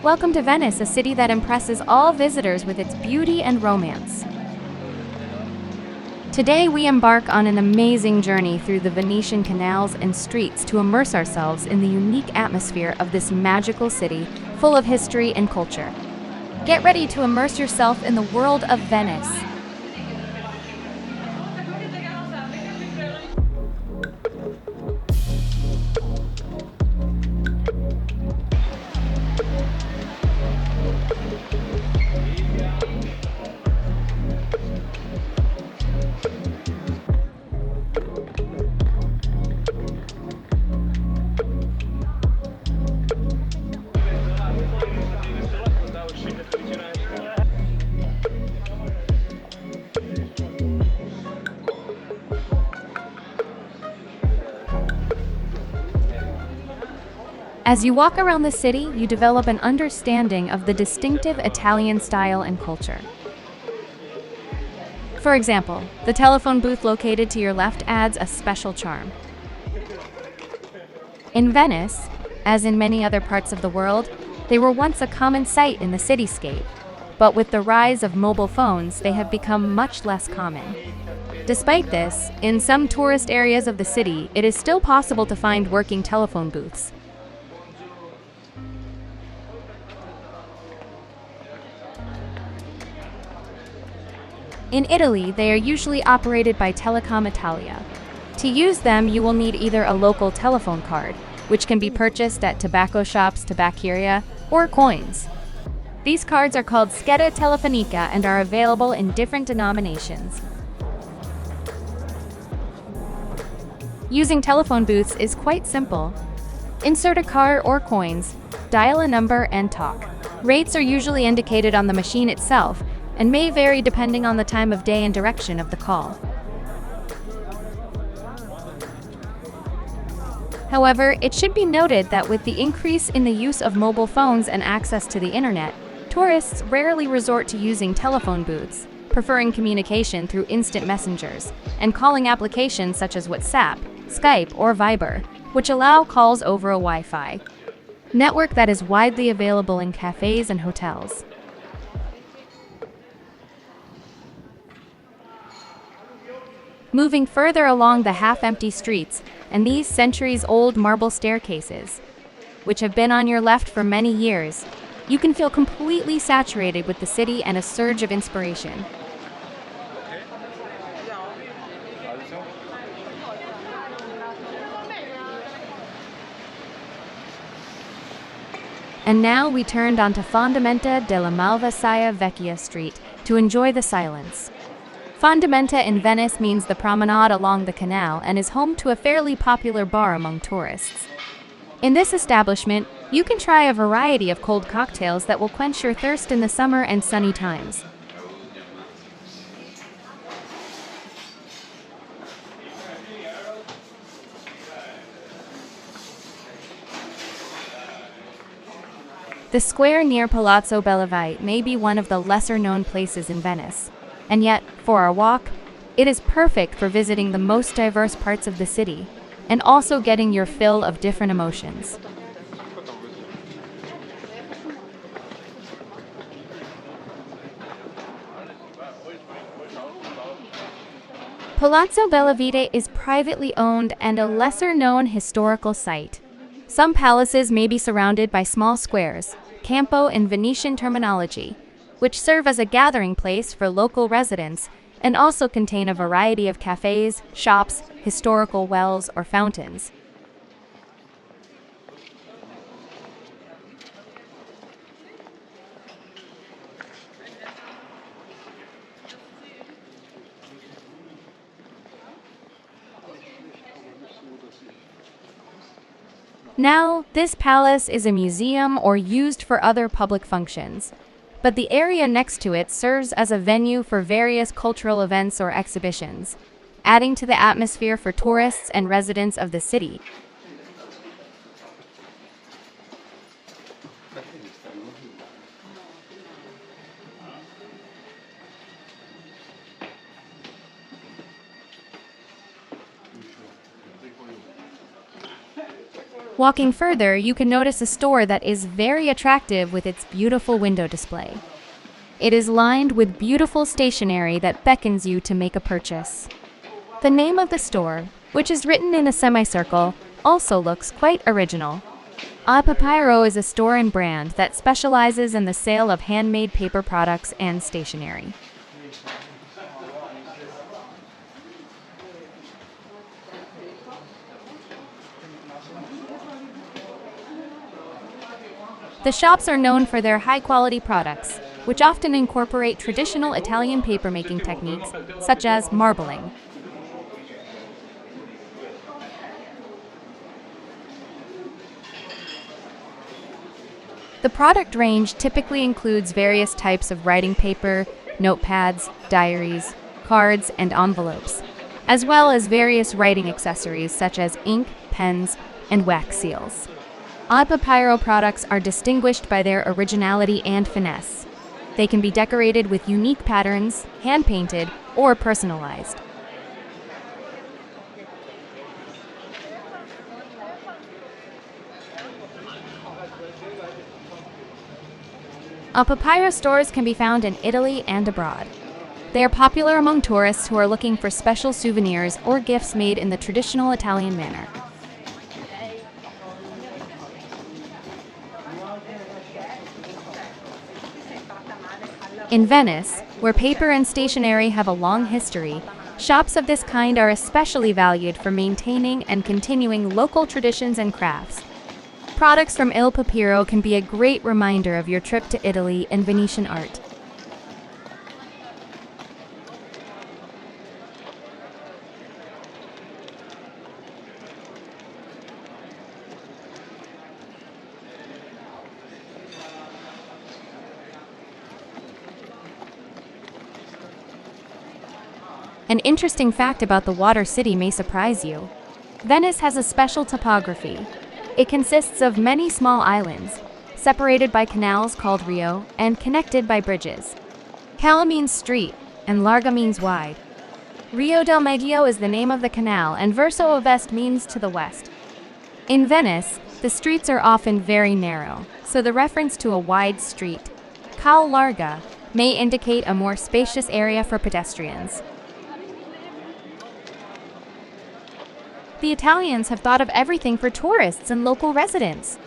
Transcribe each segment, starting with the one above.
Welcome to Venice, a city that impresses all visitors with its beauty and romance. Today we embark on an amazing journey through the Venetian canals and streets to immerse ourselves in the unique atmosphere of this magical city full of history and culture. Get ready to immerse yourself in the world of Venice. As you walk around the city, you develop an understanding of the distinctive Italian style and culture. For example, the telephone booth located to your left adds a special charm. In Venice, as in many other parts of the world, they were once a common sight in the cityscape, but with the rise of mobile phones, they have become much less common. Despite this, in some tourist areas of the city, it is still possible to find working telephone booths. In Italy, they are usually operated by Telecom Italia. To use them, you will need either a local telephone card, which can be purchased at tobacco shops, tabaccheria, or coins. These cards are called scheda telefonica and are available in different denominations. Using telephone booths is quite simple. Insert a card or coins, dial a number, and talk. Rates are usually indicated on the machine itself, and may vary depending on the time of day and direction of the call. However, it should be noted that with the increase in the use of mobile phones and access to the internet, tourists rarely resort to using telephone booths, preferring communication through instant messengers and calling applications such as WhatsApp, Skype, or Viber, which allow calls over a Wi-Fi network that is widely available in cafes and hotels. Moving further along the half-empty streets and these centuries-old marble staircases, which have been on your left for many years, you can feel completely saturated with the city and a surge of inspiration. And now we turned onto Fondamenta della Malvasia Vecchia Street to enjoy the silence. Fondamenta in Venice means the promenade along the canal and is home to a fairly popular bar among tourists. In this establishment, you can try a variety of cold cocktails that will quench your thirst in the summer and sunny times. The square near Palazzo Bellavite may be one of the lesser-known places in Venice. And yet, for our walk, it is perfect for visiting the most diverse parts of the city and also getting your fill of different emotions. Palazzo Bellavite is privately owned and a lesser-known historical site. Some palaces may be surrounded by small squares, campo in Venetian terminology, which serve as a gathering place for local residents and also contain a variety of cafes, shops, historical wells, or fountains. Now, this palace is a museum or used for other public functions, but the area next to it serves as a venue for various cultural events or exhibitions, adding to the atmosphere for tourists and residents of the city. Walking further, you can notice a store that is very attractive with its beautiful window display. It is lined with beautiful stationery that beckons you to make a purchase. The name of the store, which is written in a semicircle, also looks quite original. A Papyro is a store and brand that specializes in the sale of handmade paper products and stationery. The shops are known for their high-quality products, which often incorporate traditional Italian papermaking techniques, such as marbling. The product range typically includes various types of writing paper, notepads, diaries, cards, and envelopes, as well as various writing accessories such as ink, pens, and wax seals. A Papyro products are distinguished by their originality and finesse. They can be decorated with unique patterns, hand-painted, or personalized. A Papyro stores can be found in Italy and abroad. They are popular among tourists who are looking for special souvenirs or gifts made in the traditional Italian manner. In Venice, where paper and stationery have a long history, shops of this kind are especially valued for maintaining and continuing local traditions and crafts. Products from Il Papyro can be a great reminder of your trip to Italy and Venetian art. An interesting fact about the water city may surprise you. Venice has a special topography. It consists of many small islands, separated by canals called Rio and connected by bridges. Cala means street, and larga means wide. Rio del Medio is the name of the canal, and verso ovest means to the west. In Venice, the streets are often very narrow, so the reference to a wide street, cal larga, may indicate a more spacious area for pedestrians. The Italians have thought of everything for tourists and local residents.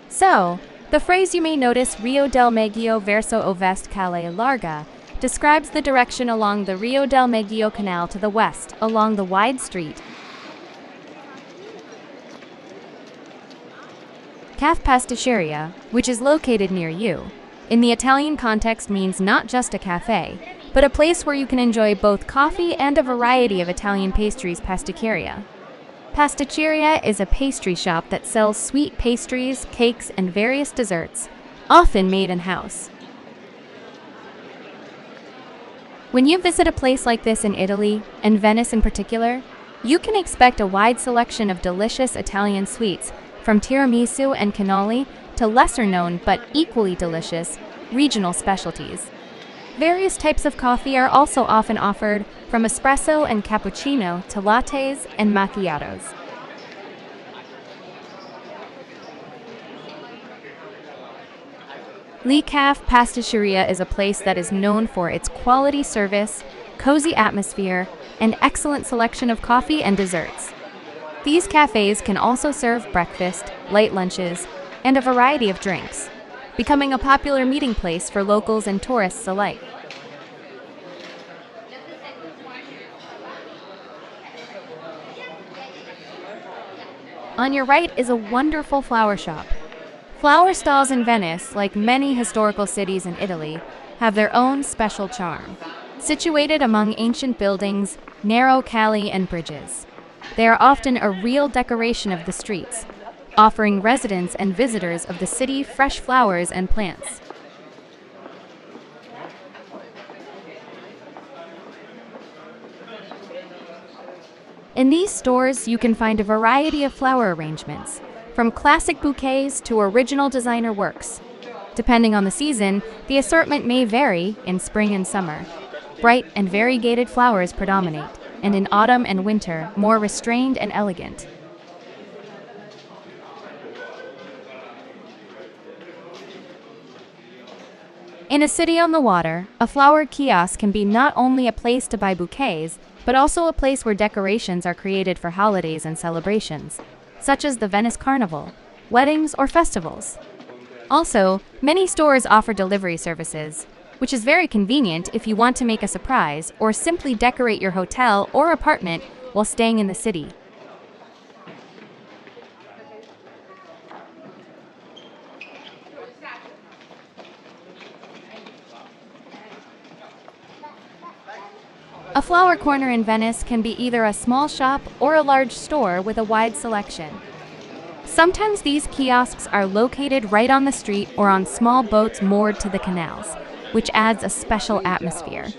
So, the phrase you may notice, Rio del Medio verso ovest Calle Larga, describes the direction along the Rio del Medio Canal to the west, along the wide street. Cafe Pasticceria, which is located near you, in the Italian context means not just a cafe, but a place where you can enjoy both coffee and a variety of Italian pastries. Pasticceria. Pasticceria is a pastry shop that sells sweet pastries, cakes, and various desserts, often made in-house. When you visit a place like this in Italy, and Venice in particular, you can expect a wide selection of delicious Italian sweets, from tiramisu and cannoli to lesser-known but equally delicious regional specialties. Various types of coffee are also often offered, from espresso and cappuccino to lattes and macchiatos. Le Cafe Pasticceria is a place that is known for its quality service, cozy atmosphere, and excellent selection of coffee and desserts. These cafes can also serve breakfast, light lunches, and a variety of drinks, becoming a popular meeting place for locals and tourists alike. On your right is a wonderful flower shop. Flower stalls in Venice, like many historical cities in Italy, have their own special charm. Situated among ancient buildings, narrow calli, and bridges, they are often a real decoration of the streets, offering residents and visitors of the city fresh flowers and plants. In these stores, you can find a variety of flower arrangements, from classic bouquets to original designer works. Depending on the season, the assortment may vary in spring and summer. Bright and variegated flowers predominate, and in autumn and winter, more restrained and elegant. In a city on the water, a flower kiosk can be not only a place to buy bouquets, but also a place where decorations are created for holidays and celebrations, such as the Venice Carnival, weddings, or festivals. Also, many stores offer delivery services, which is very convenient if you want to make a surprise or simply decorate your hotel or apartment while staying in the city. A flower corner in Venice can be either a small shop or a large store with a wide selection. Sometimes these kiosks are located right on the street or on small boats moored to the canals, which adds a special atmosphere.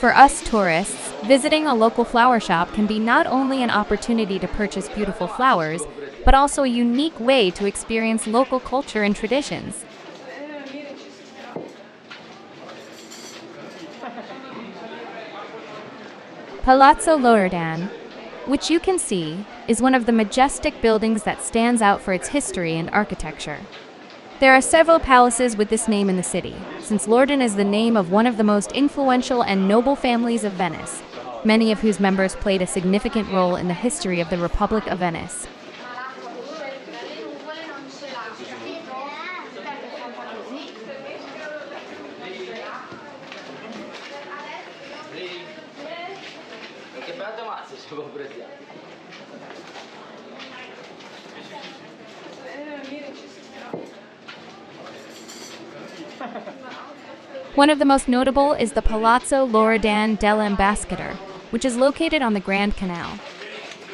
For us tourists, visiting a local flower shop can be not only an opportunity to purchase beautiful flowers, but also a unique way to experience local culture and traditions. Palazzo Loredan, which you can see, is one of the majestic buildings that stands out for its history and architecture. There are several palaces with this name in the city, since Loredan is the name of one of the most influential and noble families of Venice, many of whose members played a significant role in the history of the Republic of Venice. One of the most notable is the Palazzo Loredan dell'Ambasciatore, which is located on the Grand Canal.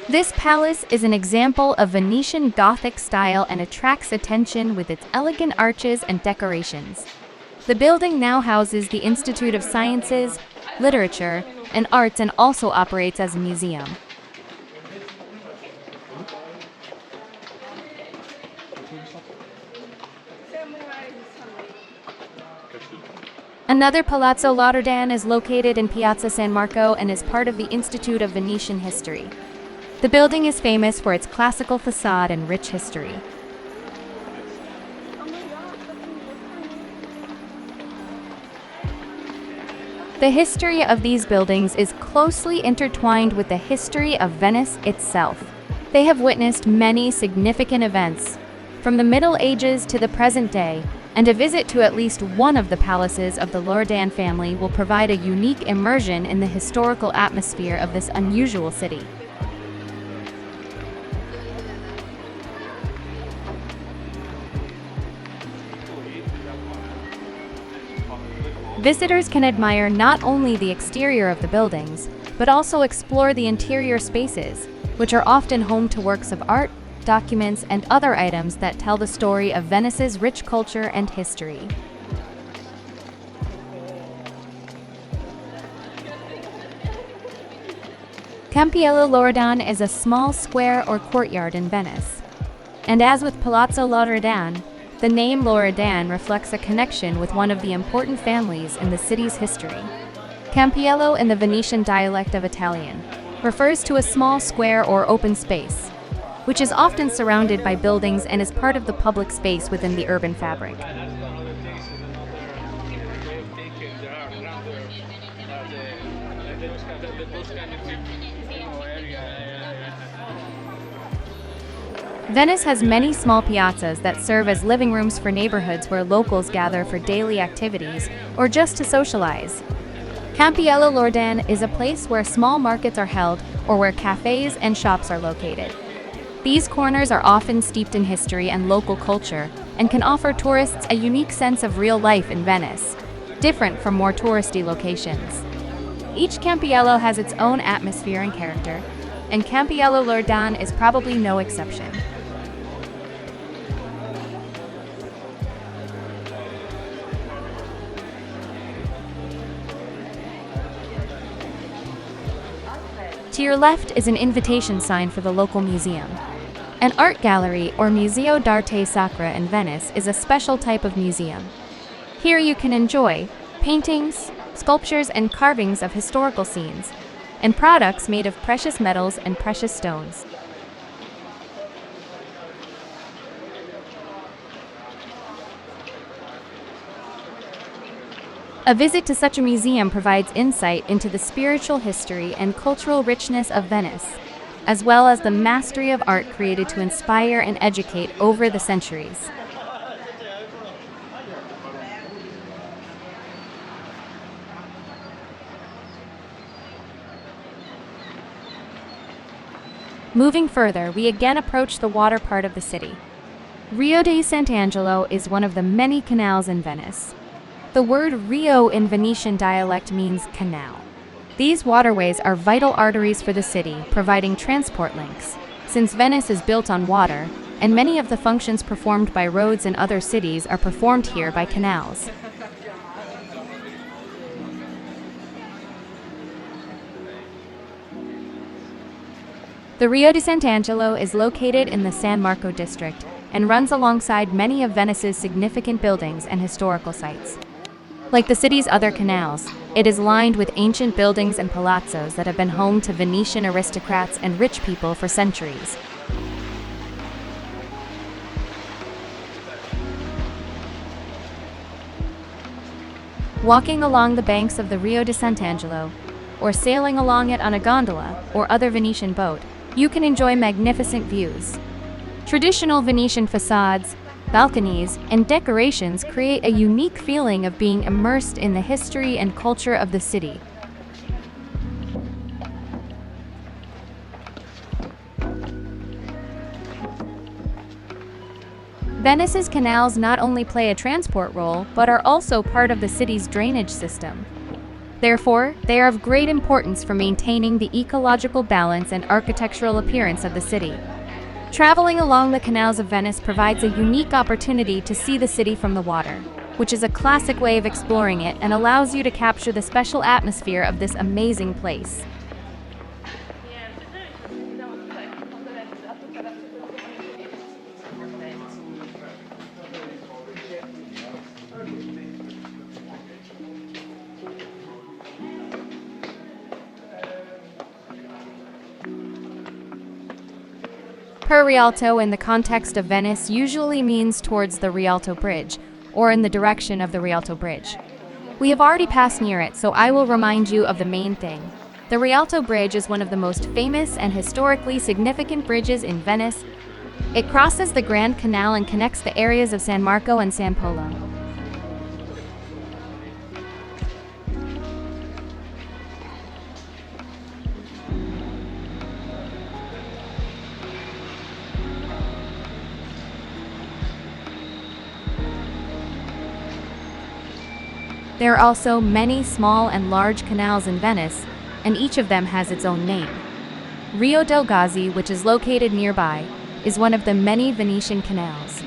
This palace is an example of Venetian Gothic style and attracts attention with its elegant arches and decorations. The building now houses the Institute of Sciences, Literature, and Arts and also operates as a museum. Another Palazzo Loredan is located in Piazza San Marco and is part of the Institute of Venetian History. The building is famous for its classical facade and rich history. The history of these buildings is closely intertwined with the history of Venice itself. They have witnessed many significant events, from the Middle Ages to the present day, and a visit to at least one of the palaces of the Loredan family will provide a unique immersion in the historical atmosphere of this unusual city. Visitors can admire not only the exterior of the buildings, but also explore the interior spaces, which are often home to works of art, documents, and other items that tell the story of Venice's rich culture and history. Campiello Loredan is a small square or courtyard in Venice. And as with Palazzo Loredan, the name Loredan reflects a connection with one of the important families in the city's history. Campiello, in the Venetian dialect of Italian, refers to a small square or open space, which is often surrounded by buildings and is part of the public space within the urban fabric. Venice has many small piazzas that serve as living rooms for neighborhoods where locals gather for daily activities or just to socialize. Campiello Loredan is a place where small markets are held or where cafes and shops are located. These corners are often steeped in history and local culture and can offer tourists a unique sense of real life in Venice, different from more touristy locations. Each Campiello has its own atmosphere and character, and Campiello Loredan is probably no exception. To your left is an invitation sign for the local museum. An art gallery, or Museo d'Arte Sacra in Venice, is a special type of museum. Here you can enjoy paintings, sculptures, and carvings of historical scenes, and products made of precious metals and precious stones. A visit to such a museum provides insight into the spiritual history and cultural richness of Venice, as well as the mastery of art created to inspire and educate over the centuries. Moving further, we again approach the water part of the city. Rio de Sant'Angelo is one of the many canals in Venice. The word Rio in Venetian dialect means canal. These waterways are vital arteries for the city, providing transport links. Since Venice is built on water, and many of the functions performed by roads in other cities are performed here by canals. The Rio de Sant'Angelo is located in the San Marco district and runs alongside many of Venice's significant buildings and historical sites. Like the city's other canals, it is lined with ancient buildings and palazzos that have been home to Venetian aristocrats and rich people for centuries. Walking along the banks of the Rio de Sant'Angelo, or sailing along it on a gondola or other Venetian boat, you can enjoy magnificent views. Traditional Venetian facades, balconies, and decorations create a unique feeling of being immersed in the history and culture of the city. Venice's canals not only play a transport role, but are also part of the city's drainage system. Therefore, they are of great importance for maintaining the ecological balance and architectural appearance of the city. Traveling along the canals of Venice provides a unique opportunity to see the city from the water, which is a classic way of exploring it and allows you to capture the special atmosphere of this amazing place. Per Rialto in the context of Venice usually means towards the Rialto Bridge, or in the direction of the Rialto Bridge. We have already passed near it, so I will remind you of the main thing. The Rialto Bridge is one of the most famous and historically significant bridges in Venice. It crosses the Grand Canal and connects the areas of San Marco and San Polo. There are also many small and large canals in Venice, and each of them has its own name. Rio del Gazzi, which is located nearby, is one of the many Venetian canals.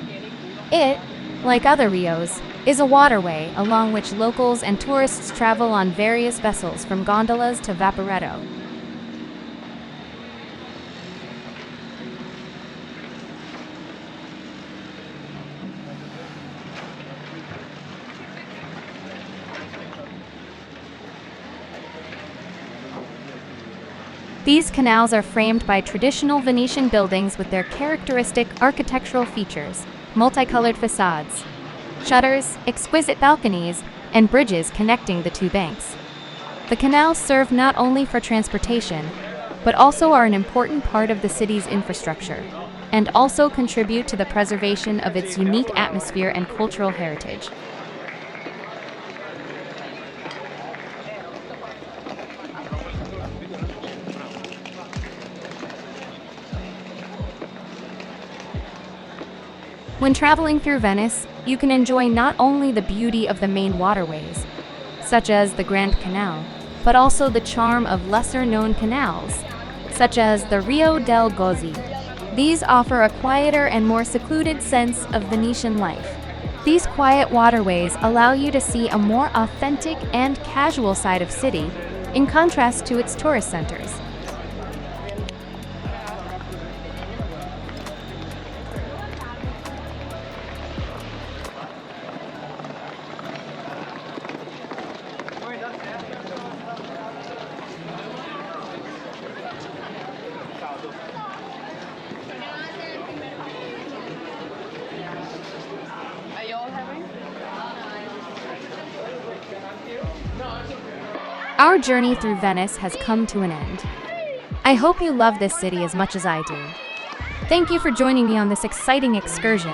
It, like other rios, is a waterway along which locals and tourists travel on various vessels from gondolas to vaporetto. These canals are framed by traditional Venetian buildings with their characteristic architectural features, multicolored facades, shutters, exquisite balconies, and bridges connecting the two banks. The canals serve not only for transportation, but also are an important part of the city's infrastructure, and also contribute to the preservation of its unique atmosphere and cultural heritage. When traveling through Venice, you can enjoy not only the beauty of the main waterways, such as the Grand Canal, but also the charm of lesser-known canals, such as the Rio del Gozzi. These offer a quieter and more secluded sense of Venetian life. These quiet waterways allow you to see a more authentic and casual side of city, in contrast to its tourist centers. Our journey through Venice has come to an end. I hope you love this city as much as I do. Thank you for joining me on this exciting excursion.